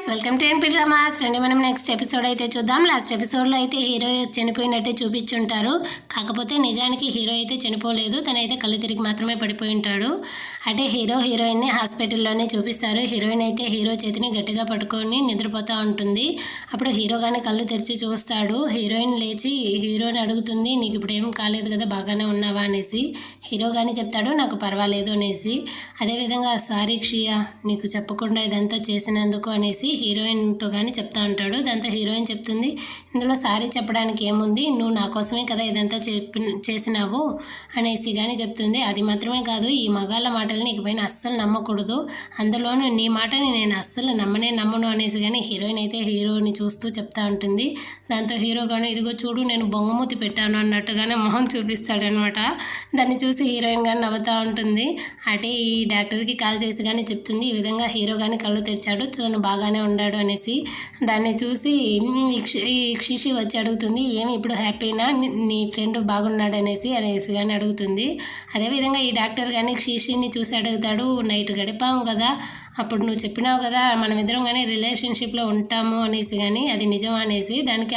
Welcome to NP dramas. రండి మనం next episode అయితే చూద్దాం. లాస్ట్ ఎపిసోడ్లో అయితే హీరో చనిపోయినట్టే చూపించుంటారు. కాకపోతే నిజానికి హీరో అయితే చనిపోలేదు, తనైతే కళ్ళు తిరిగి మాత్రమే పడిపోయి ఉంటాడు. అంటే హీరోయిన్ని హాస్పిటల్లోనే చూపిస్తారు. హీరోయిన్ అయితే హీరో చేతిని గట్టిగా పట్టుకొని నిద్రపోతూ ఉంటుంది. అప్పుడు హీరో కానీ కళ్ళు తెరిచి చూస్తాడు. హీరోయిన్ లేచి హీరోని అడుగుతుంది, నీకు ఇప్పుడు ఏం కాలేదు కదా, బాగానే ఉన్నావా అనేసి. హీరో కానీ చెప్తాడు, నాకు పర్వాలేదు అనేసి. అదేవిధంగా సారీ క్షియా, నీకు చెప్పకుండా ఇదంతా చేసినందుకు అనేసి హీరోయిన్తో కానీ చెప్తా ఉంటాడు. దాంతో హీరోయిన్ చెప్తుంది, ఇందులో సారీ చెప్పడానికి ఏముంది, నువ్వు నా కోసమే కదా ఇదంతా చేసినావు అనేసి కానీ చెప్తుంది. అది మాత్రమే కాదు, ఈ మగాళ్ళ మాటల్ని ఇకపైన అస్సలు నమ్మకూడదు, అందులోనూ నీ మాటని నేను అస్సలు నమ్మను అనేసి కానీ హీరోయిన్ అయితే హీరోని చూస్తూ చెప్తా ఉంటుంది. దాంతో హీరో కానీ ఇదిగో చూడు నేను బొంగమూతి పెట్టాను అన్నట్టుగానే మొహం చూపిస్తాడనమాట. దాన్ని చూసి హీరోయిన్ కానీ నవ్వుతూ ఉంటుంది. అంటే ఈ డాక్టర్కి కాల్ చేసి కానీ చెప్తుంది, ఈ విధంగా హీరో కానీ కళ్ళు తెరిచాడు, తను బాగానే ఉన్నాడు అనేసి. దాన్ని చూసి ఈ శిశి వచ్చి అడుగుతుంది, ఏమి ఇప్పుడు హ్యాపీనా, నీ ఫ్రెండ్ బాగున్నాడు అనేసి కానీ అడుగుతుంది. అదేవిధంగా ఈ డాక్టర్ కానీ శిశిని చూసి అడుగుతాడు, నైట్ గడిపాము కదా, అప్పుడు నువ్వు చెప్పినావు కదా మనమిద్దరం కానీ రిలేషన్షిప్లో ఉంటాము అనేసి కానీ అది నిజం అనేసి. దానికి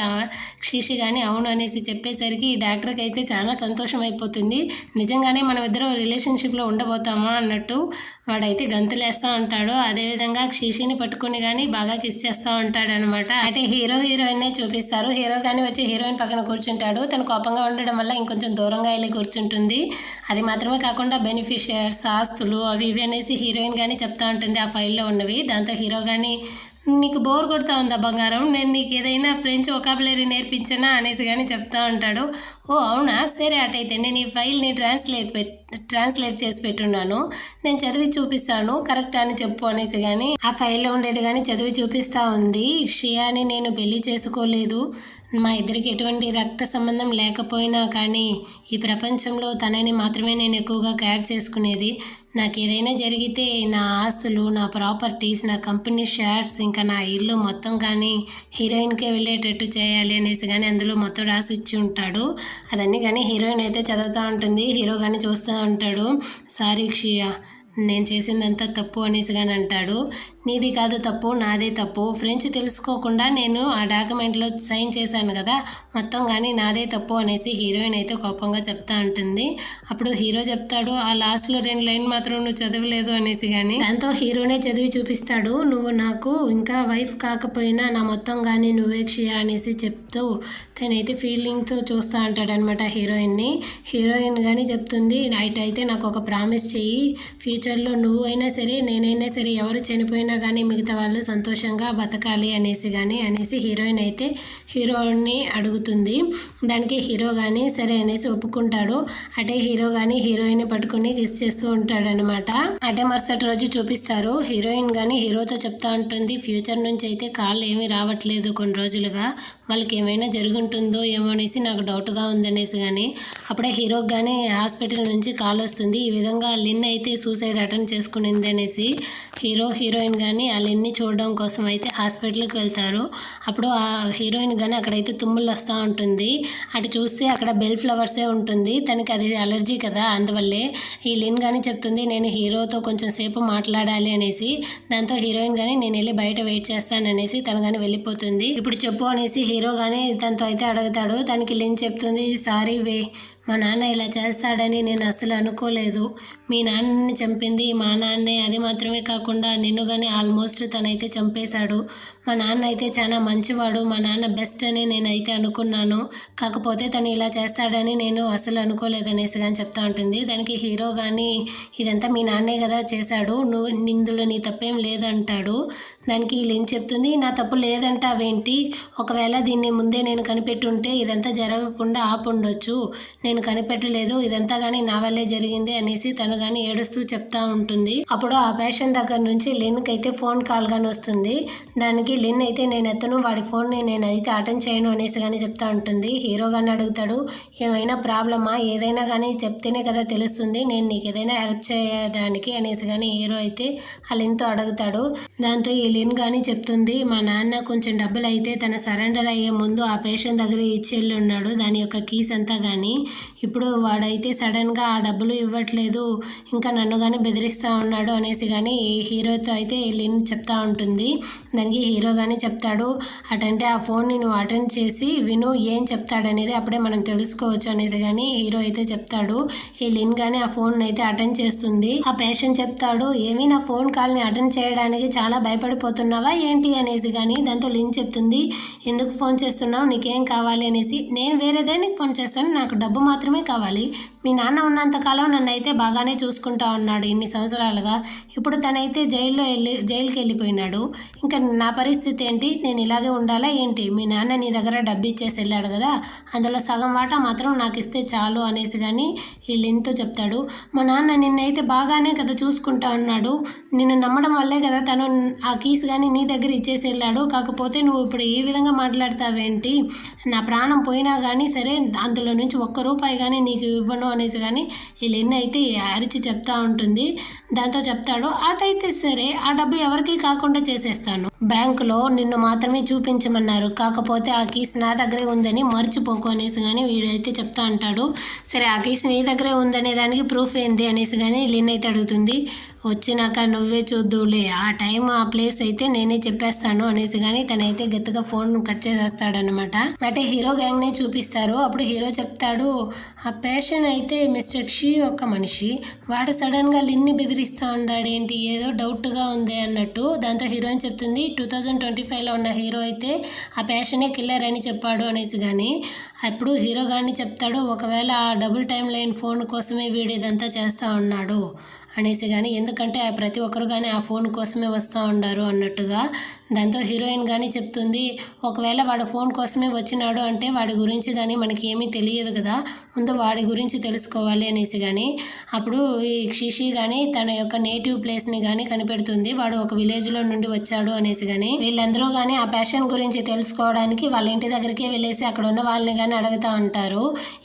శిశి కానీ అవును అనేసి చెప్పేసరికి ఈ డాక్టర్కి అయితే చాలా సంతోషం అయిపోతుంది. నిజంగానే మనమిద్దరం రిలేషన్షిప్లో ఉండబోతామా అన్నట్టు వాడైతే గంతులేస్తూ ఉంటాడు. అదేవిధంగా శిశిని పట్టుకుని కానీ బాగా కిస్ చేస్తూ ఉంటాడు అనమాట. అంటే హీరోయిన్నే చూపిస్తారు. హీరో కానీ వచ్చి హీరోయిన్ పక్కన కూర్చుంటాడు. తను కోపంగా ఉండడం వల్ల ఇంకొంచెం దూరంగా వెళ్ళి కూర్చుంటుంది. అది మాత్రమే కాకుండా బెనిఫిషియర్స్, ఆస్తులు అవి ఇవి అనేసి హీరోయిన్ కానీ చెప్తా ఉంటుంది ఆ ఫైల్లో ఉన్నవి. దాంతో హీరో కానీ, నీకు బోర్ కొడతా ఉందా బంగారం, నేను నీకు ఏదైనా ఫ్రెంచ్ వొకాబులరీ నేర్పించనా అనేసి కానీ చెప్తా ఉంటాడు. ఓ అవునా, సరే అటైతే నేను ఈ ఫైల్ని ట్రాన్స్లేట్ చేసి పెట్టున్నాను, నేను చదివి చూపిస్తాను, కరెక్ట్ అని చెప్పు అనేసి కానీ ఆ ఫైల్లో ఉండేది కానీ చదివి చూపిస్తూ ఉంది. షియాని నేను పెళ్లి చేసుకోలేదు, మా ఇద్దరికి ఎటువంటి రక్త సంబంధం లేకపోయినా కానీ ఈ ప్రపంచంలో తనని మాత్రమే నేను ఎక్కువగా కేర్ చేసుకునేది. నాకు ఏదైనా జరిగితే నా ఆస్తులు, నా ప్రాపర్టీస్, నా కంపెనీ షేర్స్, ఇంకా నా ఇల్లు మొత్తం కానీ హీరోయిన్కే వెళ్ళేటట్టు చేయాలి అనేసి కానీ అందులో మొత్తం రాసి ఇచ్చి ఉంటాడు. అదన్నీ కానీ హీరోయిన్ అయితే చదువుతూ ఉంటుంది. హీరో కానీ చూస్తూ ఉంటాడు. సారీ క్షియా, నేను చేసిందంతా తప్పు అనేసి కానీ అంటాడు. నీది కాదు తప్పు, నాదే తప్పు, ఫ్రెంచ్ తెలుసుకోకుండా నేను ఆ డాక్యుమెంట్లో సైన్ చేశాను కదా, మొత్తం కానీ నాదే తప్పు అనేసి హీరోయిన్ అయితే కోపంగా చెప్తా ఉంటుంది. అప్పుడు హీరో చెప్తాడు, ఆ లాస్ట్లో 2 లైన్ మాత్రం నువ్వు చదవలేదు అనేసి కానీ. దాంతో హీరోనే చదివి చూపిస్తాడు, నువ్వు నాకు ఇంకా వైఫ్ కాకపోయినా నా మొత్తం కానీ నువ్వే క్షియా అనేసి చెప్తూ తనైతే ఫీలింగ్తో చూస్తూ ఉంటాడనమాట హీరోయిన్ని. హీరోయిన్ కానీ చెప్తుంది, నైట్ అయితే నాకు ఒక ప్రామిస్ చెయ్యి, ఫ్యూచర్లో నువ్వు అయినా సరే నేనైనా సరే ఎవరు చనిపోయినా కానీ మిగతా వాళ్ళు సంతోషంగా బతకాలి అనేసి హీరోయిన్ అయితే హీరోని అడుగుతుంది. దానికి హీరో కానీ సరే అనేసి ఒప్పుకుంటాడు. అంటే హీరో కానీ హీరోయిన్ పట్టుకుని కిస్ చేస్తూ ఉంటాడనమాట. అంటే మరుసటి రోజు చూపిస్తారు. హీరోయిన్ కానీ హీరోతో చెప్తా ఉంటుంది, ఫ్యూచర్ నుంచి అయితే కాల్ ఏమీ రావట్లేదు కొన్ని రోజులుగా, వాళ్ళకి ఏమైనా జరుగుంటుందో ఏమో అనేసి నాకు డౌట్గా ఉందనేసి కానీ. అప్పుడే హీరోకి కానీ హాస్పిటల్ నుంచి కాల్ వస్తుంది, ఈ విధంగా లిన్ అయితే సూసైడ్ అటెంప్ట్ చేసుకునింది అనేసి. హీరోయిన్ కానీ ఆ లిన్ని చూడడం కోసం అయితే హాస్పిటల్కి వెళ్తారు. అప్పుడు ఆ హీరోయిన్ కానీ అక్కడైతే తుమ్ములు వస్తూ ఉంటుంది. అటు చూస్తే అక్కడ బెల్ ఫ్లవర్సే ఉంటుంది, తనకి అది అలర్జీ కదా, అందువల్లే. ఈ లిన్ కానీ చెప్తుంది, నేను హీరోతో కొంచెం సేపు మాట్లాడాలి అనేసి. దాంతో హీరోయిన్ కానీ నేను వెళ్ళి బయట వెయిట్ చేస్తాననేసి తను కానీ వెళ్ళిపోతుంది. ఇప్పుడు చెప్పు అనేసి హీరో కానీ తనతో అయితే అడుగుతాడు. దానికి లిన్ చెప్తుంది, సారీ మా నాన్న ఇలా చేస్తాడని నేను అసలు అనుకోలేదు, మీ నాన్నని చంపింది మా నాన్నే, అది మాత్రమే కాకుండా నిన్ను కానీ ఆల్మోస్ట్ తనైతే చంపేశాడు, మా నాన్న అయితే చాలా మంచివాడు, మా నాన్న బెస్ట్ అని నేనైతే అనుకున్నాను, కాకపోతే తను ఇలా చేస్తాడని నేను అసలు అనుకోలేదనేసి కానీ చెప్తా ఉంటుంది. దానికి హీరో కానీ ఇదంతా మీ నాన్నే కదా చేశాడు, ఇందులో నీ తప్పేం లేదంటాడు. దానికి లిన్ చెప్తుంది, నా తప్పు లేదంటావేంటి, ఒకవేళ దీన్ని ముందే నేను కనిపెట్టుంటే ఇదంతా జరగకుండా ఆపుండొచ్చు, నేను కనిపెట్టలేదు, ఇదంతా కానీ నా వల్లే జరిగింది అనేసి తను కానీ ఏడుస్తూ చెప్తా ఉంటుంది. అప్పుడు ఆ పేషెంట్ దగ్గర నుంచి లిన్కి అయితే ఫోన్ కాల్ కానీ వస్తుంది. దానికి లిన్ అయితే నేను ఎత్తను, వాడి ఫోన్ని నేనైతే అటెండ్ చేయను అనేసి కానీ చెప్తా ఉంటుంది. హీరో కానీ అడుగుతాడు, ఏమైనా ప్రాబ్లమా, ఏదైనా కానీ చెప్తేనే కదా తెలుస్తుంది, నేను నీకు ఏదైనా హెల్ప్ చేయడానికి అనేసి కానీ హీరో అయితే ఆ లిన్తో అడుగుతాడు. దాంతో ఈ లిన్ కానీ చెప్తుంది, మా నాన్న కొంచెం డబ్బులు అయితే తన సరెండర్ అయ్యే ముందు ఆ పేషెంట్ దగ్గర ఇచ్చి వెళ్ళి ఉన్నాడు, దాని యొక్క కీస్ అంతా కానీ ఇప్పుడు వాడైతే సడన్గా ఆ డబ్బులు ఇవ్వట్లేదు, ఇంకా నన్ను కానీ బెదిరిస్తూ ఉన్నాడు అనేసి కానీ హీరోతో అయితే లిన్ చెప్తా ఉంటుంది. దానికి హీరో కానీ చెప్తాడు, అటంటే ఆ ఫోన్ని నువ్వు అటెండ్ చేసి విను, ఏం చెప్తాడనేది అప్పుడే మనం తెలుసుకోవచ్చు అనేసి కానీ హీరో అయితే చెప్తాడు. ఈ లిన్ కానీ ఆ ఫోన్ అయితే అటెండ్ చేస్తుంది. ఆ పేషెంట్ చెప్తాడు, ఏమీ నా ఫోన్ కాల్ని అటెండ్ చేయడానికి చాలా భయపడిపోతున్నావా ఏంటి అనేసి కానీ దాంతో లిన్ చెప్తుంది, ఎందుకు ఫోన్ చేస్తున్నావు, నీకేం కావాలి అనేసి. నేను వేరే దేనికి ఫోన్ చేస్తాను, నాకు డబ్బు మాత్రమే కావాలి. మీ నాన్న ఉన్నంతకాలం నన్ను అయితే బాగానే చూసుకుంటా ఉన్నాడు ఇన్ని సంవత్సరాలుగా. ఇప్పుడు తనైతే జైలుకి వెళ్ళిపోయినాడు. ఇంకా నా పరిస్థితి ఏంటి, నేను ఇలాగే ఉండాలా ఏంటి? మీ నాన్న నీ దగ్గర డబ్బు ఇచ్చేసి వెళ్ళాడు కదా, అందులో సగం వాటా మాత్రం నాకు ఇస్తే చాలు అనేసి కానీ ఈ లిన్తో చెప్తాడు. మా నాన్న నిన్నైతే బాగానే కదా చూసుకుంటా ఉన్నాడు, నిన్ను నమ్మడం వల్లే కదా తను ఆ కీస్ కానీ నీ దగ్గర ఇచ్చేసి వెళ్ళాడు. కాకపోతే నువ్వు ఇప్పుడు ఈ విధంగా మాట్లాడతావేంటి, నా ప్రాణం పోయినా కానీ సరే అందులో నుంచి ఒక్క రూపాయి కానీ నీకు ఇవ్వను అనేసి కానీ ఈ లిన్ అయితే అరిచి చెప్తా ఉంటుంది. దాంతో చెప్తాడు, అటైతే సరే ఆ డబ్బు ఎవరికీ కాకుండా చేసేస్తాను. బ్యాంకులో నిన్ను మాత్రమే చూపించమన్నారు, కాకపోతే ఆ కీస్ నా దగ్గరే ఉందని మర్చిపోకు అనేసి కానీ వీడైతే చెప్తా అంటాడు. సరే ఆ కీస్ నీ దగ్గరే ఉందనే దానికి ప్రూఫ్ ఏంది అనేసి కానీ లిన్ అయితే అడుగుతుంది. వచ్చినాక నువ్వే చూద్దులే, ఆ టైం ఆ ప్లేస్ అయితే నేనే చెప్పేస్తాను అనేసి కానీ తనైతే గట్టిగా ఫోన్ కట్ చేసేస్తాడనమాట. అంటే హీరో గ్యాంగ్నే చూపిస్తారు. అప్పుడు హీరో చెప్తాడు, ఆ పేషెంట్ అయితే మిస్టర్ క్షీ ఒక మనిషి, వాడు సడన్గా లిన్ని బెదిరిస్తూ ఉన్నాడు ఏంటి, ఏదో డౌట్గా ఉంది అన్నట్టు. దాంతో హీరోయిన్ చెప్తుంది, 2025లో ఉన్న హీరో అయితే ఆ పేషెంటే కిల్లర్ అని చెప్పాడు అనేసి కానీ అప్పుడు హీరో కానీ చెప్తాడు, ఒకవేళ ఆ డబుల్ టైం లైన్ ఫోన్ కోసమే వీడు ఇదంతా చేస్తూ ఉన్నాడు అనేసి కానీ, ఎందుకంటే ప్రతి ఒక్కరు కానీ ఆ ఫోన్ కోసమే వస్తూ ఉండారు అన్నట్టుగా. దాంతో హీరోయిన్ కానీ చెప్తుంది, ఒకవేళ వాడు ఫోన్ కోసమే వచ్చినాడు అంటే వాడి గురించి కానీ మనకి ఏమీ తెలియదు కదా, ముందు వాడి గురించి తెలుసుకోవాలి అనేసి కానీ అప్పుడు ఈ శిషి కానీ తన యొక్క నేటివ్ ప్లేస్ని కానీ కనిపెడుతుంది. వాడు ఒక విలేజ్లో నుండి వచ్చాడు అనేసి కానీ వీళ్ళందరూ కానీ ఆ పేషెంట్ గురించి తెలుసుకోవడానికి వాళ్ళ ఇంటి దగ్గరికే వెళ్ళేసి అక్కడ ఉన్న వాళ్ళని కానీ అడుగుతూ ఉంటారు,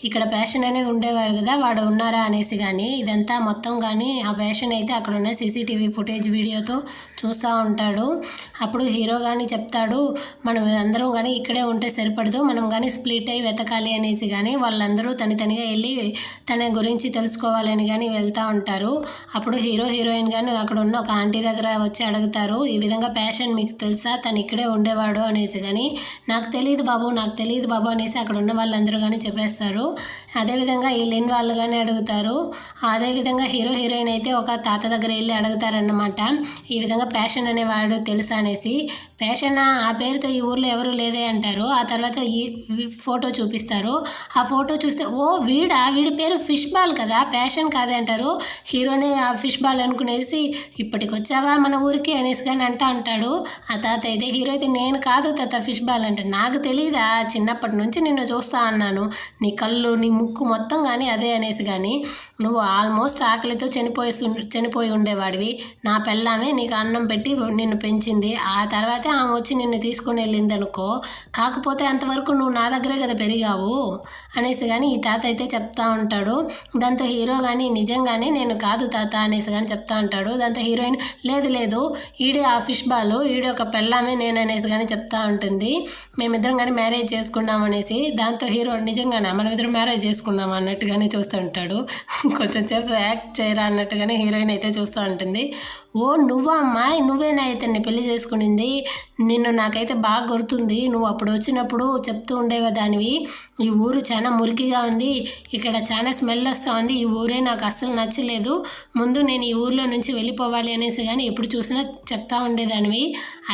ఇక్కడ పేషెంట్ అనేది ఉండేవారు కదా, వాడు ఉన్నారా అనేసి కానీ. ఇదంతా మొత్తం కానీ ఆ పేషెంట్ అయితే అక్కడ ఉన్న సీసీటీవీ ఫుటేజ్ వీడియోతో చూస్తూ ఉంటాడు. అప్పుడు హీరో కానీ చెప్తాడు, మనం అందరం కానీ ఇక్కడే ఉంటే సరిపడదు, మనం కానీ స్ప్లిట్ అయ్యి వెతకాలి అనేసి కానీ వాళ్ళందరూ తనిగా వెళ్ళి తన గురించి తెలుసుకోవాలని కానీ వెళ్తూ ఉంటారు. అప్పుడు హీరోయిన్ కానీ అక్కడ ఉన్న ఒక ఆంటీ దగ్గర వచ్చి అడుగుతారు, ఈ విధంగా పేషెంట్ మీకు తెలుసా, తను ఇక్కడే ఉండేవాడు అనేసి కానీ నాకు తెలియదు బాబు అనేసి అక్కడ ఉన్న వాళ్ళందరూ కానీ చెప్పేస్తారు. అదేవిధంగా ఈ లిన్ వాళ్ళు కానీ అడుగుతారు. అదేవిధంగా హీరోయిన్ అయితే ఒక తాత దగ్గర వెళ్ళి అడుగుతారన్నమాట, ఈ విధంగా పేషెంట్ అనేవాడు తెలుసా అనేసి. పేషెంట్ ఆ పేరుతో ఈ ఊర్లో ఎవరు లేదే అంటారు. ఆ తర్వాత ఈ ఫోటో చూపిస్తారు. ఆ ఫోటో చూస్తే ఓ వీడి పేరు ఫిష్ బాల్ కదా, పేషెంట్ కాదే అంటారు. హీరోనే ఆ ఫిష్ బాల్ అనుకునేసి ఇప్పటికి వచ్చావా మన ఊరికి అనేసి కానీ అంటాడు. ఆ తాత అయితే హీరో అయితే నేను కాదు తాత ఫిష్ బాల్ అంటే, నాకు తెలియదా, చిన్నప్పటి నుంచి నిన్ను చూస్తా అన్నాను, నీ కళ్ళు నీ ముక్కు మొత్తం కానీ అదే అనేసి కానీ నువ్వు ఆల్మోస్ట్ ఆకలితో చనిపోయి ఉండేవాడివి, నా పెళ్ళామే నీకు అన్నం పెట్టి నిన్ను పెంచింది, ఆ తర్వాత ఆమె వచ్చి నిన్ను తీసుకుని వెళ్ళింది అనుకో, కాకపోతే అంతవరకు నువ్వు నా దగ్గరే కదా పెరిగావు అనేసి కానీ ఈ తాత అయితే చెప్తా ఉంటాడు. దాంతో హీరో కానీ నిజంగానే నేను కాదు తాత అనేసి కానీ చెప్తా ఉంటాడు. దాంతో హీరోయిన్ లేదు ఈడే ఆ ఫిష్ బాల్, ఈడే ఒక పెళ్ళామే నేను అనేసి కానీ చెప్తా ఉంటుంది. మేమిద్దరం కానీ మ్యారేజ్ చేసుకున్నాం అనేసి. దాంతో హీరో నిజంగానే మనం ఇద్దరం మ్యారేజ్ చేసుకున్నాం అన్నట్టుగానే చూస్తూ ఉంటాడు. కొంచెం సేపు యాక్ట్ చేయరా అన్నట్టుగానే హీరోయిన్ అయితే చూస్తూ ఉంటుంది. ఓ నువ్వా అమ్మాయి, నువ్వేనా ఇతన్ని పెళ్లి చేసుకునింది, నిన్ను నాకైతే బాగా గుర్తుంది, నువ్వు అప్పుడు వచ్చినప్పుడు చెప్తూ ఉండేవా దానివి, ఈ ఊరు చాలా మురికిగా ఉంది, ఇక్కడ చాలా స్మెల్ వస్తూ ఉంది, ఈ ఊరే నాకు అస్సలు నచ్చలేదు, ముందు నేను ఈ ఊర్లో నుంచి వెళ్ళిపోవాలి అనేసి కానీ ఎప్పుడు చూసినా చెప్తా ఉండేదానివి.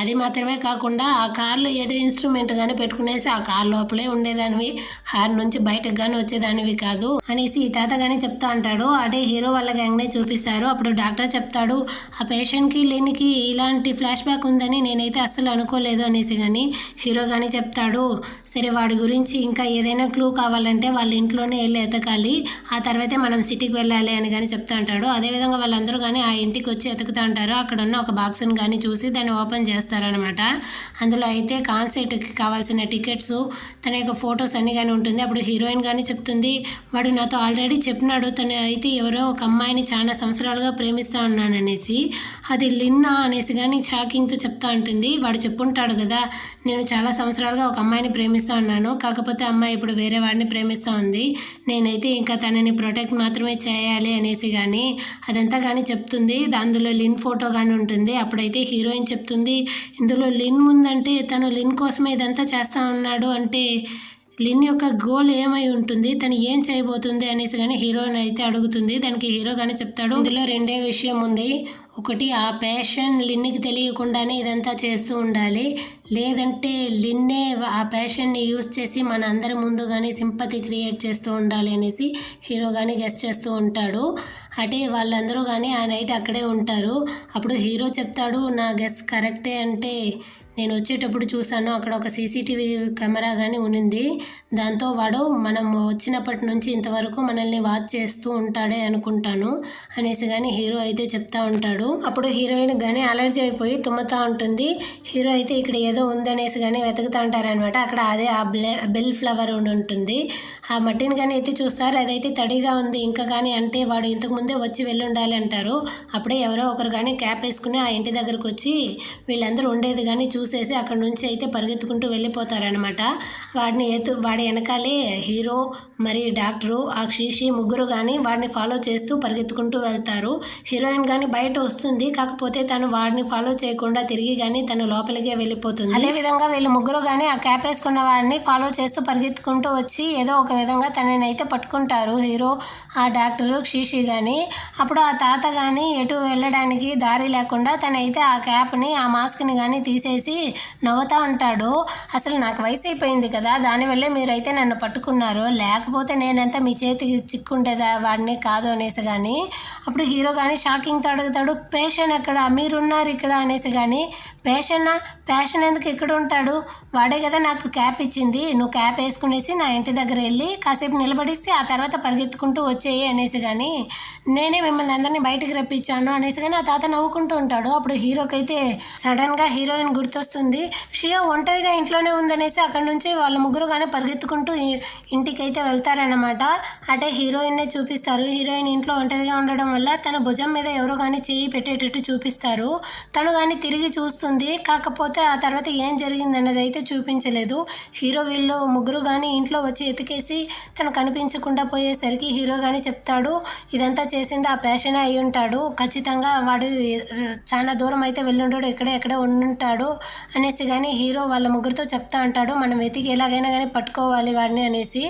అది మాత్రమే కాకుండా ఆ కార్లో ఏదో ఇన్స్ట్రుమెంట్ కానీ పెట్టుకునేసి ఆ కార్ లోపలే ఉండేదానివి, కార్ నుంచి బయటకు కానీ వచ్చేదానివి కాదు అనేసి ఈ తాత కానీ చెప్తా అంటాడు. అదే హీరో వాళ్ళ గ్యాంగ్నే చూపిస్తారు. అప్పుడు డాక్టర్ చెప్తాడు, ఆ పేషెంట్కి లేనికి ఇలాంటి ఫ్లాష్ బ్యాక్ ఉందని నేనైతే అస్సలు అనుకోలేదు అనేసి కానీ హీరో కానీ చెప్తాడు. సరే వాడి గురించి ఇంకా ఏదైనా క్లూ కావాలంటే వాళ్ళ ఇంట్లోనే వెళ్ళి ఎతకాలి, ఆ తర్వాతే మనం సిటీకి వెళ్ళాలి అని కానీ చెప్తా ఉంటాడు. అదేవిధంగా వాళ్ళందరూ కానీ ఆ ఇంటికి వచ్చి ఎతుకుతూ ఉంటారు. అక్కడ ఉన్న ఒక బాక్స్ని కానీ చూసి దాన్ని ఓపెన్ చేస్తారనమాట. అందులో అయితే కాన్సర్ట్కి కావాల్సిన టికెట్స్, తన యొక్క ఫొటోస్ అన్నీ కానీ ఉంటుంది. అప్పుడు హీరోయిన్ కానీ చెప్తుంది, వాడు నాతో ఆల్రెడీ చెప్పినాడు, తను అయితే ఎవరో ఒక అమ్మాయిని చాలా సంవత్సరాలుగా ప్రేమిస్తూ ఉన్నాను అనేసి. అది లిన్నా అనేసి కానీ షాకింగ్తో చెప్తా ఉంటుంది. వాడు చెప్పుంటాడు కదా, నేను చాలా సంవత్సరాలుగా ఒక అమ్మాయిని ప్రేమిస్తాను ప్రేమిస్తూ ఉన్నాను, కాకపోతే అమ్మాయి ఇప్పుడు వేరే వాడిని ప్రేమిస్తూ ఉంది, నేనైతే ఇంకా తనని ప్రొటెక్ట్ మాత్రమే చేయాలి అనేసి కానీ అదంతా కానీ చెప్తుంది. అందులో లిన్ ఫోటో కానీ ఉంటుంది. అప్పుడైతే హీరోయిన్ చెప్తుంది, ఇందులో లిన్ ఉందంటే తను లిన్ కోసమే ఇదంతా చేస్తూ ఉన్నాడు అంటే లిన్ యొక్క గోల్ ఏమై ఉంటుంది, తను ఏం చేయబోతుంది అనేసి కానీ హీరోయిన్ అయితే అడుగుతుంది. దానికి హీరో కానీ చెప్తాడు, ఇందులో రెండే విషయం ఉంది. ఒకటి, ఆ ప్యాషన్ లిన్కి తెలియకుండానే ఇదంతా చేస్తూ ఉండాలి, లేదంటే లిన్నే ఆ ప్యాషన్ని యూజ్ చేసి మన అందరి ముందు కానీ సింపతి క్రియేట్ చేస్తూ ఉండాలి అనేసి హీరో కానీ గెస్ట్ చేస్తూ ఉంటాడు. అంటే వాళ్ళందరూ కానీ ఆ నైట్ అక్కడే ఉంటారు. అప్పుడు హీరో చెప్తాడు, నా గెస్ కరెక్టే, అంటే నేను వచ్చేటప్పుడు చూశాను అక్కడ ఒక సీసీటీవీ కెమెరా కానీ ఉన్నింది, దాంతో వాడు మనం వచ్చినప్పటి నుంచి ఇంతవరకు మనల్ని వాచ్ చేస్తూ ఉంటాడే అనుకుంటాను అనేసి కానీ హీరో అయితే చెప్తా ఉంటాడు. అప్పుడు హీరోయిన్ కానీ అలర్జీ అయిపోయి తుమ్ముతూ ఉంటుంది. హీరో అయితే ఇక్కడ ఏదో ఉందనేసి కానీ వెతుకుతూ ఉంటారనమాట. అక్కడ అదే ఆ బెల్ ఫ్లవర్ ఉంటుంది. ఆ మట్టిని కానీ అయితే చూస్తారు, అదైతే తడిగా ఉంది ఇంకా కానీ, అంటే వాడు ఇంతకుముందే వచ్చి వెళ్ళి ఉండాలి అంటారు. అప్పుడే ఎవరో ఒకరు కానీ క్యాప్ వేసుకుని ఆ ఇంటి దగ్గరకు వచ్చి వీళ్ళందరూ ఉండేది కానీ చూసేసి అక్కడ నుంచి అయితే పరిగెత్తుకుంటూ వెళ్ళిపోతారనమాట. వాడి వెనకాలే హీరో మరి డాక్టరు ఆ శీషి ముగ్గురు కానీ వాడిని ఫాలో చేస్తూ పరిగెత్తుకుంటూ వెళ్తారు. హీరోయిన్ కానీ బయట వస్తుంది, కాకపోతే తను వాడిని ఫాలో చేయకుండా తిరిగి కానీ తను లోపలికే వెళ్ళిపోతుంది. అదేవిధంగా వీళ్ళు ముగ్గురు కానీ ఆ క్యాప్ వేసుకున్న వాడిని ఫాలో చేస్తూ పరిగెత్తుకుంటూ వచ్చి ఏదో ఒక విధంగా తనని అయితే పట్టుకుంటారు హీరో, ఆ డాక్టరు, శీషి కానీ. అప్పుడు ఆ తాత కానీ ఎటు వెళ్ళడానికి దారి లేకుండా తనైతే ఆ క్యాప్ని ఆ మాస్క్ని కానీ తీసేసి నవ్వుతూ ఉంటాడు. అసలు నాకు వయసు అయిపోయింది కదా, దానివల్లే మీరైతే నన్ను పట్టుకున్నారు, లేకపోతే నేనంతా మీ చేతికి చిక్కుంటేదా వాడిని కాదు అనేసి కానీ. అప్పుడు హీరో కానీ షాకింగ్తో అడుగుతాడు, పేషెంట్ ఎక్కడ, మీరున్నారు ఇక్కడ అనేసి కానీ. ప్యాషన్ ఎందుకు ఇక్కడ ఉంటాడు, వాడే కదా నాకు క్యాప్ ఇచ్చింది, నువ్వు క్యాప్ వేసుకునేసి నా ఇంటి దగ్గర వెళ్ళి కాసేపు నిలబడిస్తే ఆ తర్వాత పరిగెత్తుకుంటూ వచ్చేయి అనేసి కానీ, నేనే మిమ్మల్ని అందరినీ బయటకు రప్పించాను అనేసి కానీ ఆ తాత నవ్వుకుంటూ ఉంటాడు. అప్పుడు హీరోకి అయితే సడన్గా హీరోయిన్ గుర్తొస్తుంది. షియా ఒంటరిగా ఇంట్లోనే ఉందనేసి అక్కడ నుంచి వాళ్ళ ముగ్గురు కానీ పరిగెత్తుకుంటూ ఇంటికైతే వెళ్తారన్నమాట. అంటే హీరోయిన్నే చూపిస్తారు. హీరోయిన్ ఇంట్లో ఒంటరిగా ఉండడం వల్ల తన భుజం మీద ఎవరో కానీ చేయి పెట్టేటట్టు చూపిస్తారు. తను కానీ తిరిగి చూస్తుంది, కాకపోతే ఆ తర్వాత ఏం జరిగింది అన్నది అయితే చూపించలేదు. హీరో వీళ్ళు ముగ్గురు కానీ ఇంట్లో వచ్చి ఎతికేసి తను కనిపించకుండా పోయేసరికి హీరో కానీ చెప్తాడు, ఇదంతా చేసింది ఆ ప్యాషన్ అయి ఉంటాడు, ఖచ్చితంగా వాడు చాలా దూరం అయితే వెళ్ళుంటాడు, ఎక్కడే ఉండుంటాడు అనేసి కానీ హీరో వాళ్ళ ముగ్గురితో చెప్తా ఉంటాడు, మనం వెతికి ఎలాగైనా కానీ పట్టుకోవాలి వాడిని అనేసి.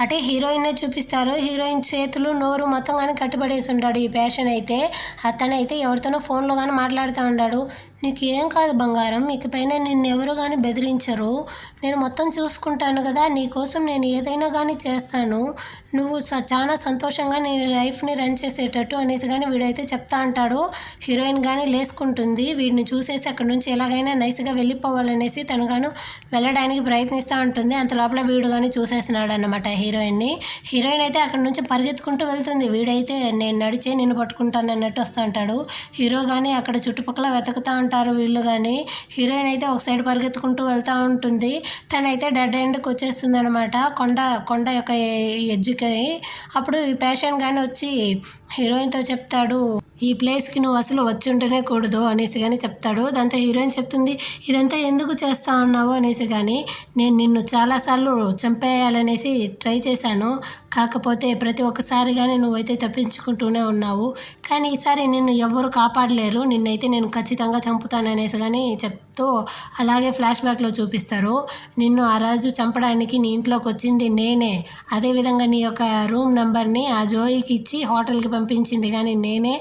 అంటే హీరోయిన్నే చూపిస్తారు. హీరోయిన్ చేతులు నోరు మొత్తం కానీ కట్టుబడేసి ఉంటాడు ఈ ప్యాషన్ అయితే. అతనైతే ఎవరితోనో ఫోన్లో కానీ మాట్లాడుతూ ఉన్నాడు, నీకు ఏం కాదు బంగారం, ఇకపైన నిన్ను ఎవరు కానీ బెదిరించరు, నేను మొత్తం చూసుకుంటాను కదా, నీకోసం నేను ఏదైనా కానీ చేస్తాను, నువ్వు చాలా సంతోషంగా నీ లైఫ్ని రన్ చేసేటట్టు అనేసి కానీ వీడైతే చెప్తా అంటాడు. హీరోయిన్ కానీ లేసుకుంటుంది, వీడిని చూసేసి అక్కడ నుంచి ఎలాగైనా నైస్గా వెళ్ళిపోవాలనేసి తను గాను వెళ్ళడానికి ప్రయత్నిస్తూ ఉంటుంది. అంత లోపల వీడు కానీ చూసేసినాడు అన్నమాట హీరోయిన్ని. హీరోయిన్ అయితే అక్కడ నుంచి పరిగెత్తుకుంటూ వెళ్తుంది, వీడైతే నేను నడిచే నిన్ను పట్టుకుంటాను అన్నట్టు వస్తూ ఉంటాడు. హీరో కానీ అక్కడ చుట్టుపక్కల వెతుకుతూ ఉంటారు వీళ్ళు కానీ. హీరోయిన్ అయితే ఒక సైడ్ పరిగెత్తుకుంటూ వెళ్తూ ఉంటుంది. తనైతే డెడ్ ఎండ్కి వచ్చేస్తుంది అనమాట, కొండ యొక్క ఎడ్జ్కి. అప్పుడు ఈ పేషెంట్ కానీ వచ్చి హీరోయిన్తో చెప్తాడు, ఈ ప్లేస్కి నువ్వు అసలు వచ్చి ఉంటేనే కూడదు అనేసి కానీ చెప్తాడు. దాంతో హీరోయిన్ చెప్తుంది, ఇదంతా ఎందుకు చేస్తా ఉన్నావు అనేసి కానీ, నేను నిన్ను చాలాసార్లు చంపేయాలనేసి ట్రై చేశాను, కాకపోతే ప్రతి ఒక్కసారి కానీ నువ్వైతే తప్పించుకుంటూనే ఉన్నావు, కానీ ఈసారి నిన్ను ఎవ్వరు కాపాడలేరు, నిన్నైతే నేను ఖచ్చితంగా చంపుతాననేసి కానీ చెప్తూ అలాగే ఫ్లాష్ బ్యాక్లో చూపిస్తారు. నిన్ను ఆ రోజు చంపడానికి నీ ఇంట్లోకి వచ్చింది నేనే, అదేవిధంగా నీ యొక్క రూమ్ నెంబర్ని ఆ జోయికి ఇచ్చి హోటల్కి పంపించింది కానీ నేనే,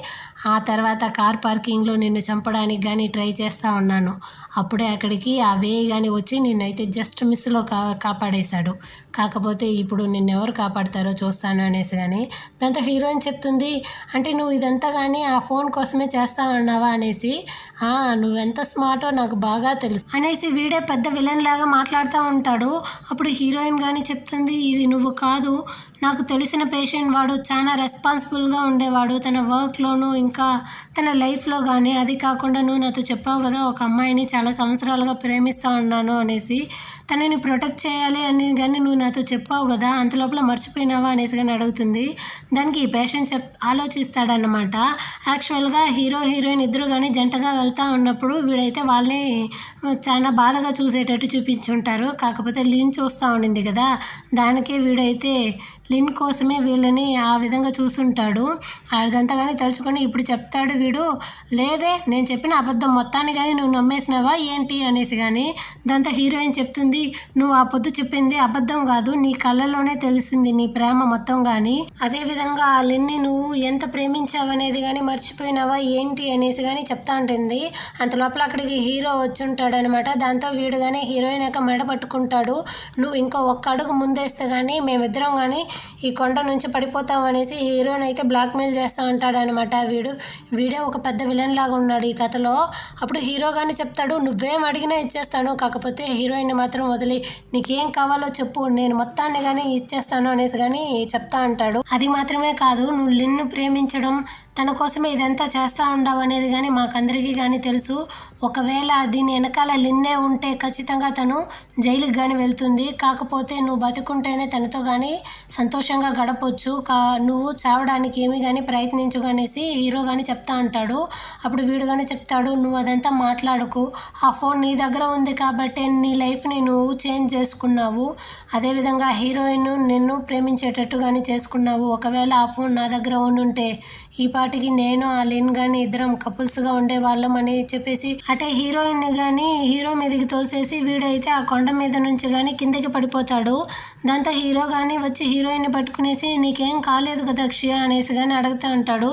ఆ తర్వాత కార్ పార్కింగ్లో నిన్ను చంపడానికి కానీ ట్రై చేస్తూ ఉన్నాను, అప్పుడే అక్కడికి ఆ వే కానీ వచ్చి నిన్నైతే జస్ట్ మిస్లో కాపాడేశాడు, కాకపోతే ఇప్పుడు నిన్నెవరు కాపాడతారో చూస్తాను అనేసి కానీ. దాంతో హీరోయిన్ చెప్తుంది, అంటే నువ్వు ఇదంతా కానీ ఆ ఫోన్ కోసమే చేస్తా ఉన్నావా అనేసి. నువ్వెంత స్మార్టో నాకు బాగా తెలుసు అనేసి వీడే పెద్ద విలన్ లాగా మాట్లాడుతూ ఉంటాడు. అప్పుడు హీరోయిన్ కానీ చెప్తుంది, ఇది నువ్వు కాదు, నాకు తెలిసిన పేషెంట్ వాడు చాలా రెస్పాన్సిబుల్గా ఉండేవాడు తన వర్క్లోనూ ఇంకా తన లైఫ్లో కానీ. అది కాకుండా నువ్వు నాతో చెప్పావు కదా ఒక అమ్మాయిని చాలా సంవత్సరాలుగా ప్రేమిస్తూ ఉన్నాను అనేసి, తనని ప్రొటెక్ట్ చేయాలి అని కానీ నువ్వు నాతో చెప్పావు కదా, అంతలోపల మర్చిపోయినావా అనేసి కానీ అడుగుతుంది. దానికి ఈ పేషెంట్ ఆలోచిస్తాడన్నమాట. యాక్చువల్గా హీరో హీరోయిన్ ఇద్దరు కానీ జంటగా వెళ్తూ ఉన్నప్పుడు వీడైతే వాళ్ళని చాలా బాధగా చూసేటట్టు చూపించుంటారు. కాకపోతే లిన్ చూస్తూ ఉండింది కదా, దానికే వీడైతే లిన్ కోసమే వీళ్ళని ఆ విధంగా చూసుంటాడు. అదంతా కానీ తలుచుకొని ఇప్పుడు చెప్తాడు వీడు, లేదే నేను చెప్పిన అబద్ధం మొత్తాన్ని కానీ నువ్వు నమ్మేసినావా ఏంటి అనేసి కానీ. దాంతో హీరోయిన్ చెప్తుంది, నువ్వు ఆ పొద్దు చెప్పింది అబద్ధం కాదు, నీ కళ్ళలోనే తెలిసింది నీ ప్రేమ మొత్తం కానీ. అదేవిధంగా ఆ లిన్ని నువ్వు ఎంత ప్రేమించావనేది కానీ మర్చిపోయినావా ఏంటి అనేసి కానీ చెప్తా ఉంటుంది. అంత లోపల అక్కడికి హీరో వచ్చి ఉంటాడు అనమాట. దాంతో వీడు కానీ హీరోయిన్ యొక్క మెడ పట్టుకుంటాడు. నువ్వు ఇంకో ఒక్క అడుగు ముందేస్తే కానీ మేమిద్దరం కానీ ఈ కొండ నుంచి పడిపోతాం అనేసి హీరోయిన్ అయితే బ్లాక్మెయిల్ చేస్తూ ఉంటాడు అనమాట. వీడే ఒక పెద్ద విలన్ లాగా ఉన్నాడు ఈ కథలో. అప్పుడు హీరో కానీ చెప్తాడు, నువ్వేం అడిగినా ఇచ్చేస్తాను, కాకపోతే హీరోయిన్ మాత్రం వదిలి నీకేం కావాలో చెప్పు, నేను మొత్తాన్ని కానీ ఇచ్చేస్తాను అనేసి కానీ చెప్తా అంటాడు. అది మాత్రమే కాదు, నువ్వు లిన్ను ప్రేమించడం తన కోసమే ఇదంతా చేస్తూ ఉండవు అనేది కానీ మాకందరికీ కానీ తెలుసు. ఒకవేళ దీని వెనకాల లిన్నే ఉంటే ఖచ్చితంగా తను జైలుకి కానీ వెళ్తుంది. కాకపోతే నువ్వు బతుకుంటేనే తనతో కానీ సంతోషంగా గడపొచ్చు, నువ్వు చావడానికి ఏమి కానీ ప్రయత్నించు అనేసి హీరో కానీ చెప్తా అంటాడు. అప్పుడు వీడు కానీ చెప్తాడు, నువ్వు అదంతా మాట్లాడుకు, ఆ ఫోన్ నీ దగ్గర ఉంది కాబట్టి నీ లైఫ్ని నువ్వు చేంజ్ చేసుకున్నావు, అదేవిధంగా హీరోయిన్ నిన్ను ప్రేమించేటట్టు కానీ చేసుకున్నావు. ఒకవేళ ఆ ఫోన్ నా దగ్గర ఉండుంటే ఈ పాటికి నేను ఆ లిన్ కానీ ఇద్దరం కపుల్స్గా ఉండేవాళ్ళం అని చెప్పేసి అంటే హీరోయిన్ని కానీ హీరో మీదకి తోసేసి వీడైతే ఆ కొండ మీద నుంచి కానీ కిందకి పడిపోతాడు. దాంతో హీరో కానీ వచ్చి హీరోయిన్ని పట్టుకునేసి నీకేం కాలేదు కదా అక్షయ అనేసి కానీ అడుగుతూ ఉంటాడు.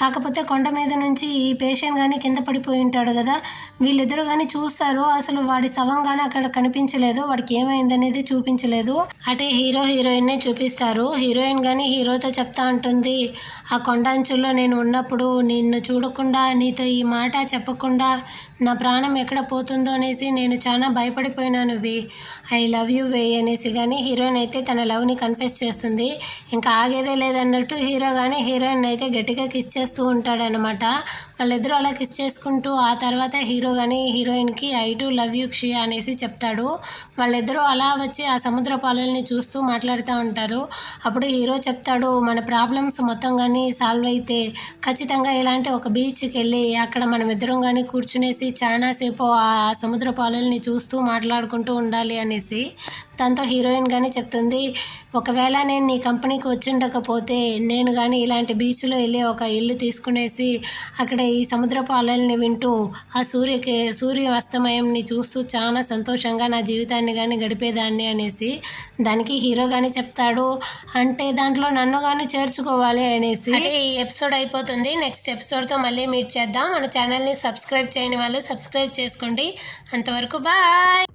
కాకపోతే కొండ మీద నుంచి ఈ పేషెంట్ కానీ కింద పడిపోయి ఉంటాడు కదా, వీళ్ళిద్దరూ కానీ చూస్తారు. అసలు వాడి శవం కానీ అక్కడ కనిపించలేదు, వాడికి ఏమైందనేది చూపించలేదు. అంటే హీరో హీరోయిన్నే చూపిస్తారు. హీరోయిన్ కానీ హీరోతో చెప్తా ఉంటుంది, ఆ కొండ అంచుల్లో నేను ఉన్నప్పుడు నిన్ను చూడకుండా నీతో ఈ మాట చెప్పకుండా నా ప్రాణం ఎక్కడ పోతుందో అనేసి నేను చాలా భయపడిపోయినాను వే, ఐ లవ్ యూ వే అనేసి కానీ హీరోయిన్ అయితే తన లవ్ని కన్ఫెస్ చేస్తుంది. ఇంకా ఆగేదే లేదన్నట్టు హీరో కానీ హీరోయిన్ అయితే గట్టిగా కిస్ చేస్తూ ఉంటాడనమాట. వాళ్ళిద్దరూ అలా కిస్ చేసుకుంటూ ఆ తర్వాత హీరో కానీ హీరోయిన్కి ఐ టు లవ్ యూ క్షియా అనేసి చెప్తాడు. వాళ్ళిద్దరూ అలా వచ్చి ఆ సముద్ర పాలల్ని చూస్తూ మాట్లాడుతూ ఉంటారు. అప్పుడు హీరో చెప్తాడు, మన ప్రాబ్లమ్స్ మొత్తం కానీ సాల్వ్ అయితే ఖచ్చితంగా ఇలాంటి ఒక బీచ్కి వెళ్ళి అక్కడ మనం ఇద్దరం కానీ కూర్చునేసి చాలాసేపు ఆ సముద్ర పాలల్ని చూస్తూ మాట్లాడుకుంటూ ఉండాలి అనేసి. దాంతో హీరోయిన్ కానీ చెప్తుంది, ఒకవేళ నేను నీ కంపెనీకి వచ్చిండకపోతే నేను కానీ ఇలాంటి బీచ్లో వెళ్ళి ఒక ఇల్లు తీసుకునేసి అక్కడ ఈ సముద్రపు అలల్ని వింటూ ఆ సూర్య అస్తమయంని చూస్తూ చాలా సంతోషంగా నా జీవితాన్ని కానీ గడిపేదాన్ని అనేసి. దానికి హీరో కానీ చెప్తాడు, అంటే దాంట్లో నన్ను కానీ చేర్చుకోవాలి అనేసి. అంటే ఈ ఎపిసోడ్ అయిపోతుంది. నెక్స్ట్ ఎపిసోడ్తో మళ్ళీ మీట్ చేద్దాం. మన ఛానల్ని సబ్స్క్రైబ్ చేయని వాళ్ళు సబ్స్క్రైబ్ చేసుకోండి. అంతవరకు బాయ్.